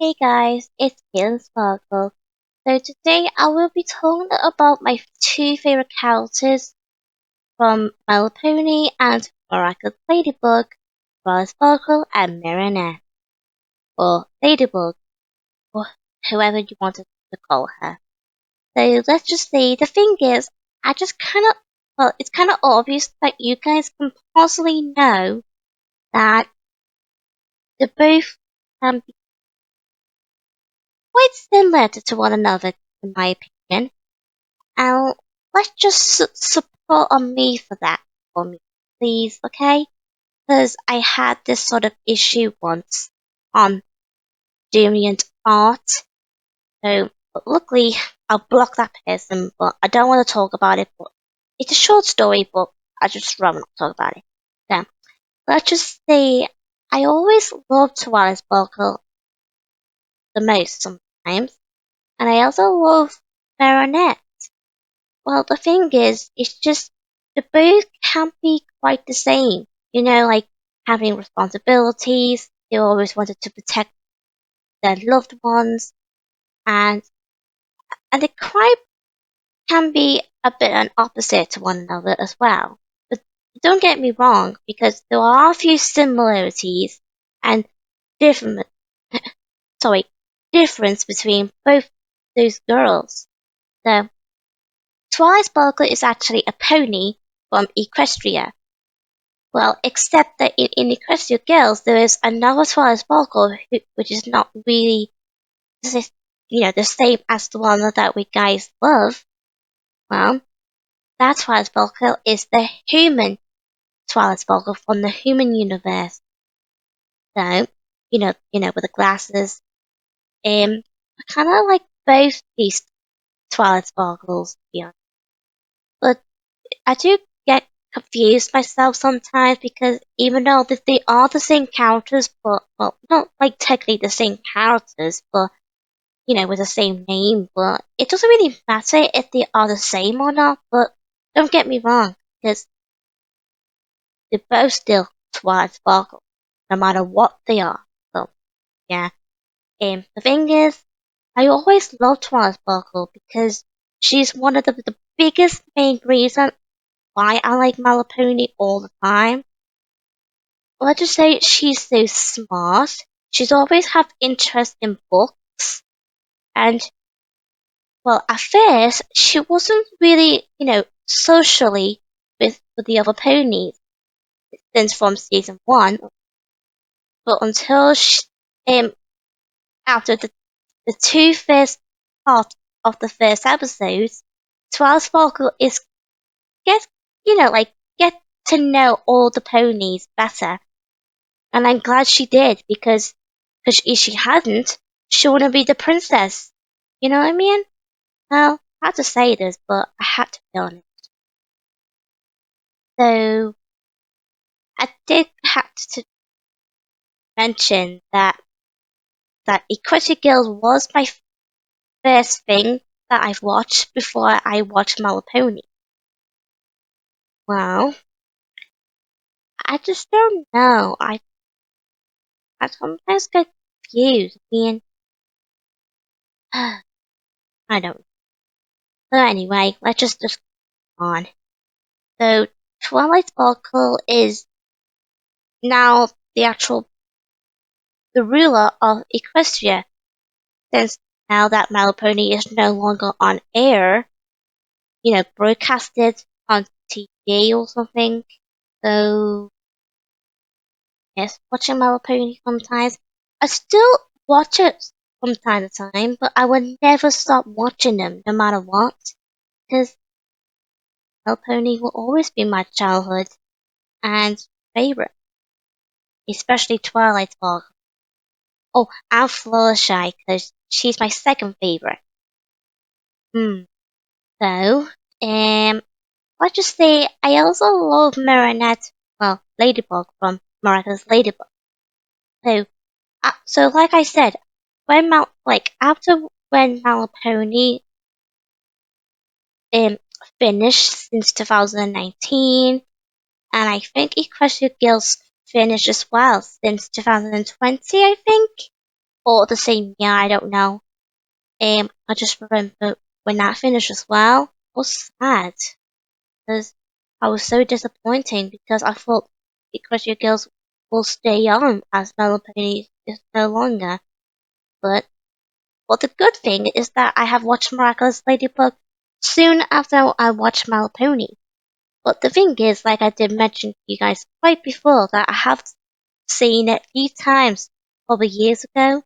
Hey guys, it's Twilight Sparkle. So today I will be talking about my two favorite characters from My Little Pony and Miraculous Ladybug, Twilight Sparkle and Marinette, or Ladybug, or whoever you wanted to call her. So let's just say the thing is, I just it's kind of obvious that you guys can possibly know that they both can be quite similar to one another, in my opinion. And let's just support on me for that, for me, please, okay? Because I had this sort of issue once on Deviant Art. So, luckily, I'll block that person, but I don't want to talk about it. But it's a short story, but I just rather not talk about it. So, let's just say I always loved Twilight Sparkle the most sometimes, and I also love Marinette. Well, the thing is, it's just the both can be quite the same. You know, like having responsibilities. They always wanted to protect their loved ones, and and they quite can be a bit an opposite to one another as well. But don't get me wrong, because there are a few similarities and different, sorry, difference between both those girls. So, Twilight Sparkle is actually a pony from Equestria. Well, except that in Equestria Girls, there is another Twilight Sparkle which is not really, the same as the one that we guys love. Well, that Twilight Sparkle is the human Twilight Sparkle from the human universe. So, with the glasses. I kind of like both these Twilight Sparkles, to be honest. But I do get confused myself sometimes because even though they are the same characters, but well, not like technically the same characters, but with the same name, but it doesn't really matter if they are the same or not. But don't get me wrong, because they're both still Twilight Sparkle, no matter what they are. So yeah, the thing is, I always loved Twilight Sparkle because she's one of the biggest main reason why I like My Little Pony all the time. Let's just say she's so smart. She's always had interest in books, and well, at first she wasn't really, socially with the other ponies since from season 1, but until after the two first part of the first episodes, Twilight Sparkle is get get to know all the ponies better. And I'm glad she did because if she hadn't, she wouldn't be the princess. You know what I mean? Well, I had to say this, but I had to be honest. So I did have to mention that Equity Girls was my first thing that I've watched before I watched My Little Pony. Well, I just don't know. I sometimes get confused. I don't. But anyway, let's just go on. So Twilight Sparkle is now the ruler of Equestria, since now that My Little Pony is no longer on air, broadcasted on TV or something. So yes, watching My Little Pony sometimes. I still watch it from time to time, but I would never stop watching them no matter what, because My Little Pony will always be my childhood and favorite, especially Twilight Sparkle. Oh, and Fluttershy, because she's my second favorite. So, let's just say I also love Marinette, well, Ladybug from Miraculous Ladybug. So like I said, after when My Little Pony finished since 2019, and I think Equestria Girls finished as well since 2020, I think. or the same year, I don't know. I just remember when that finished as well, I was sad because I was so disappointing because I thought because your girls will stay on as Melody is no longer. But the good thing is that I have watched Miraculous Ladybug soon after I watched My Little Pony. But the thing is, like I did mention to you guys right before, that I have seen it a few times, probably years ago,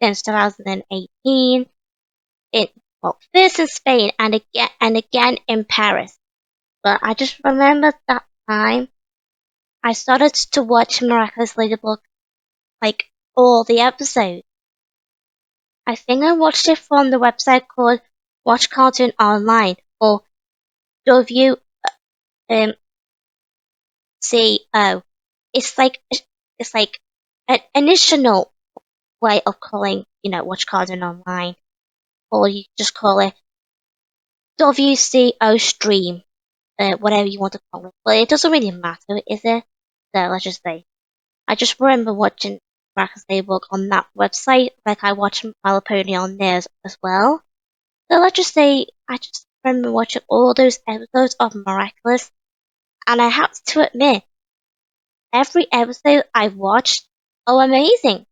since 2018. First in Spain and again in Paris. But I just remember that time I started to watch Miraculous Ladybug, like all the episodes. I think I watched it from the website called Watch Cartoon Online or WCO. It's like an additional way of calling, Watch Cartoon Online, or you just call it WCO Stream, whatever you want to call it. But it doesn't really matter, is it? So let's just say I just remember watching Miraculous Ladybug on that website, like I watched My Little Pony on theirs as well. So let's just say I just remember watching all those episodes of Miraculous, and I have to admit, every episode I watched are amazing.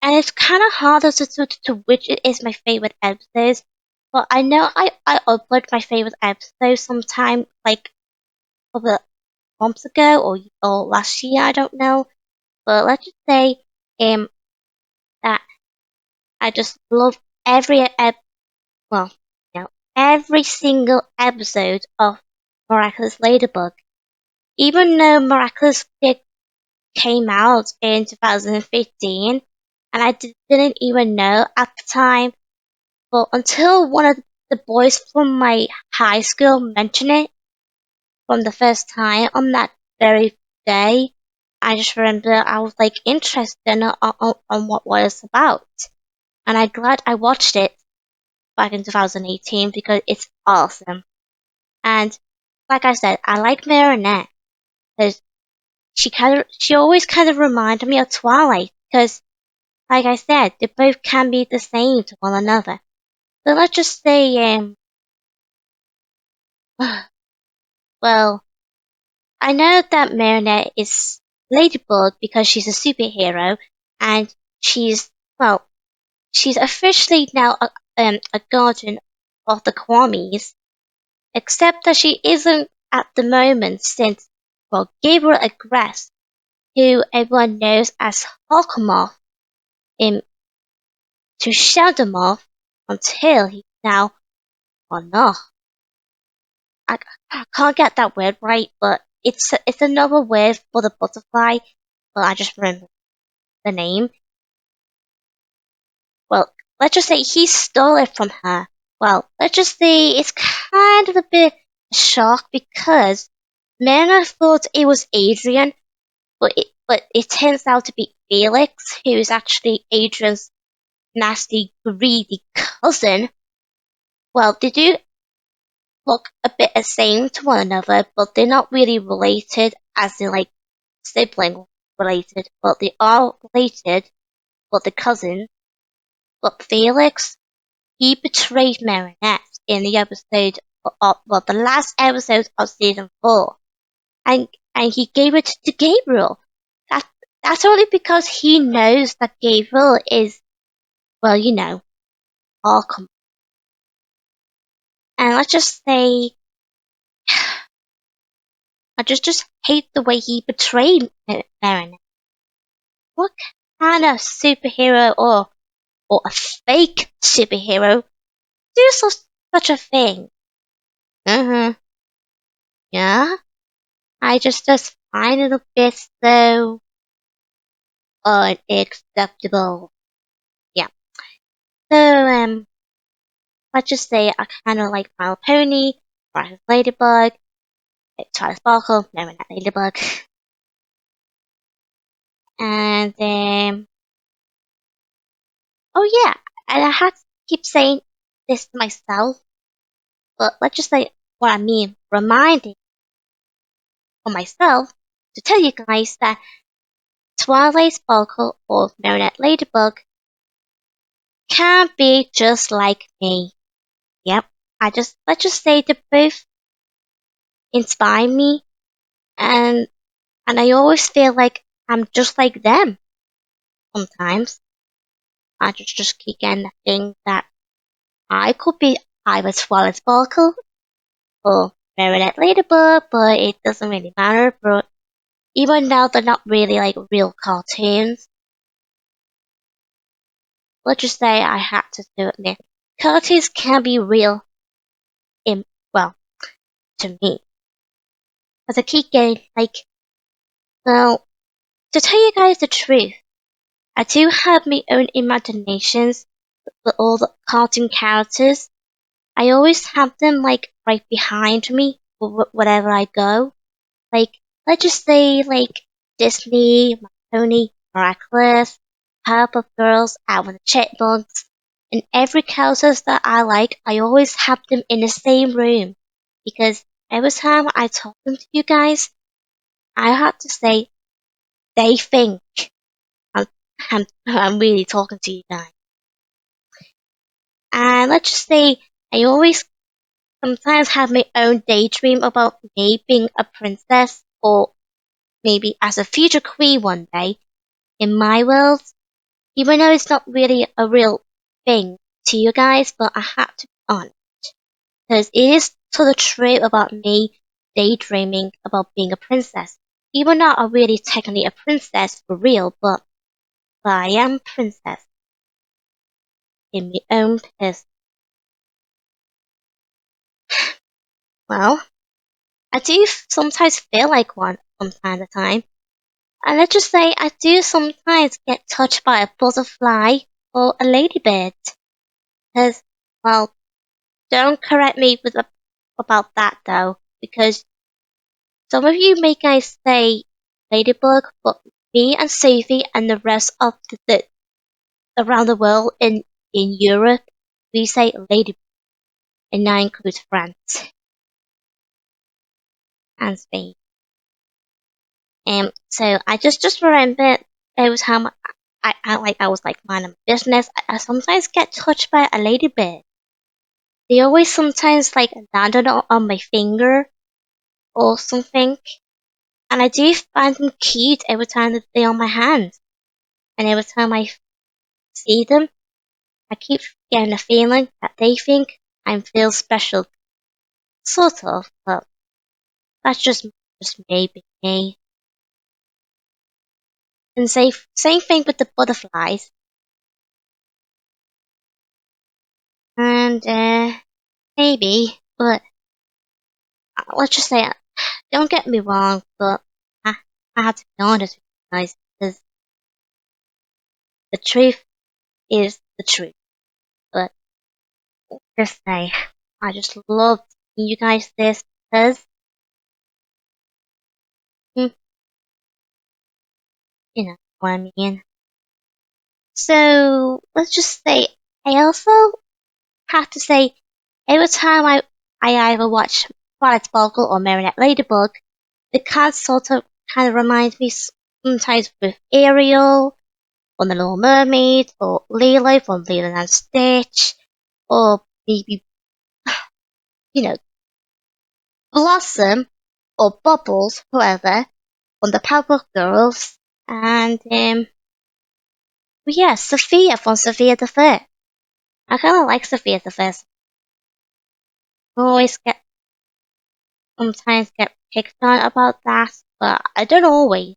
And it's kind of hard to which it is my favorite episodes. But I know I uploaded my favorite episode sometime like a couple of months ago or last year, I don't know. But let's just say that I just love well, every single episode of Miraculous Ladybug. Even though Miraculous came out in 2015, and I didn't even know at the time, but until one of the boys from my high school mentioned it from the first time on that very day, I just remember I was like interested on what was about. And I'm glad I watched it back in 2018 because it's awesome. And like I said, I like Marinette because she always kind of reminded me of Twilight because, like I said, they both can be the same to one another. So let's just say, well, I know that Marinette is Ladybug because she's a superhero, and she's well, she's officially now a guardian of the Kwamis, except that she isn't at the moment since, Gabriel Agrest, who everyone knows as Hawkemoth, him to Sheldamoth until he's now gone off. I can't get that word right, but it's another word for the butterfly, but I just remember the name. Well, let's just say he stole it from her. Well, let's just say it's kind of a bit shock because Myrna thought it was Adrian, but it turns out to be Felix, who is actually Adrian's nasty, greedy cousin. Well, they do look a bit the same to one another, but they're not really related as in like sibling related, but they are related, but the cousin. But Felix, he betrayed Marinette in the episode the last episode of season 4. And he gave it to Gabriel. That that's only because he knows that Gabriel is, Arkham. And let's just say I just hate the way he betrayed Marinette. What kind of superhero or a fake superhero do such a thing? Yeah. I just find it a bit so unacceptable. Yeah. So let's just say I kind of like My Little Pony, Miraculous Ladybug, Twilight Sparkle, Marinette Ladybug, and oh yeah, and I had to keep saying this to myself, but let's just say what I mean, reminding for myself to tell you guys that Twilight Sparkle or Marinette Ladybug can be just like me. Yep, let's just say they both inspire me, and I always feel like I'm just like them. Sometimes I just keep getting the thing that I could be either Twilight Sparkle or Marinette Ladybug, but it doesn't really matter. But even though they're not really like real cartoons, let's just say I had to do it. Cartoons can be real in, well, to me. Because I keep getting like, well, to tell you guys the truth, I do have my own imaginations with all the cartoon characters. I always have them like right behind me wherever I go. Like, let's just say like Disney, My Pony, Miraculous, Powerpuff Girls, Alvin and the Chipmunks, and every characters that I like, I always have them in the same room because every time I talk them to you guys, I have to say they think I'm, I'm really talking to you guys. And let's just say I always sometimes have my own daydream about me being a princess or maybe as a future queen one day in my world, even though it's not really a real thing to you guys, but I have to be honest. Because it is sort of true about me daydreaming about being a princess. Even though I'm really technically a princess for real, but I am a princess in my own person. Well, I do sometimes feel like one from time to time. And let's just say I do sometimes get touched by a butterfly or a ladybird. Because, well, don't correct me about that though, because some of you may guys say ladybug, but me and Sophie and the rest of the around the world in Europe, we say ladybug, and that includes France and Spain. So I just remember every time I was like minding my business, I sometimes get touched by a ladybird. They always sometimes like landed on my finger or something, and I do find them cute every time that they're on my hand. And every time I see them, I keep getting the feeling that they think I feel special, sort of. But that's just maybe me. And same thing with the butterflies. And maybe, but let's just say, don't get me wrong, but I have to be honest with you guys because the truth is the truth. But just say, I just love telling you guys this because, hmm, you know what I mean. So let's just say, I also have to say, every time I either watch Twilight Sparkle or Marinette Ladybug, the cast sort of kind of reminds me sometimes with Ariel from The Little Mermaid, or Lilo from Lilo and Stitch, or maybe, you know, Blossom or Bubbles, whoever, from the Powerpuff Girls, and but yeah, Sophia from Sophia the First. I kind of like Sophia the First. I always sometimes get picked on about that, but I don't always,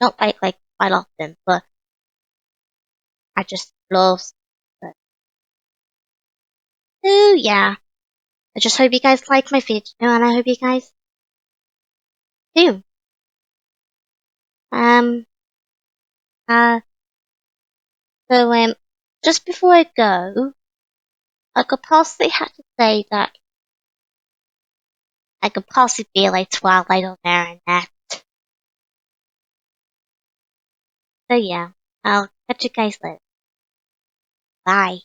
not like quite often, but I just love it. So yeah, I just hope you guys like my video, and I hope you guys do. Um, uh, just before I go, I could possibly have to say that I could possibly be like Twilight or Marinette. So yeah, I'll catch you guys later. Bye.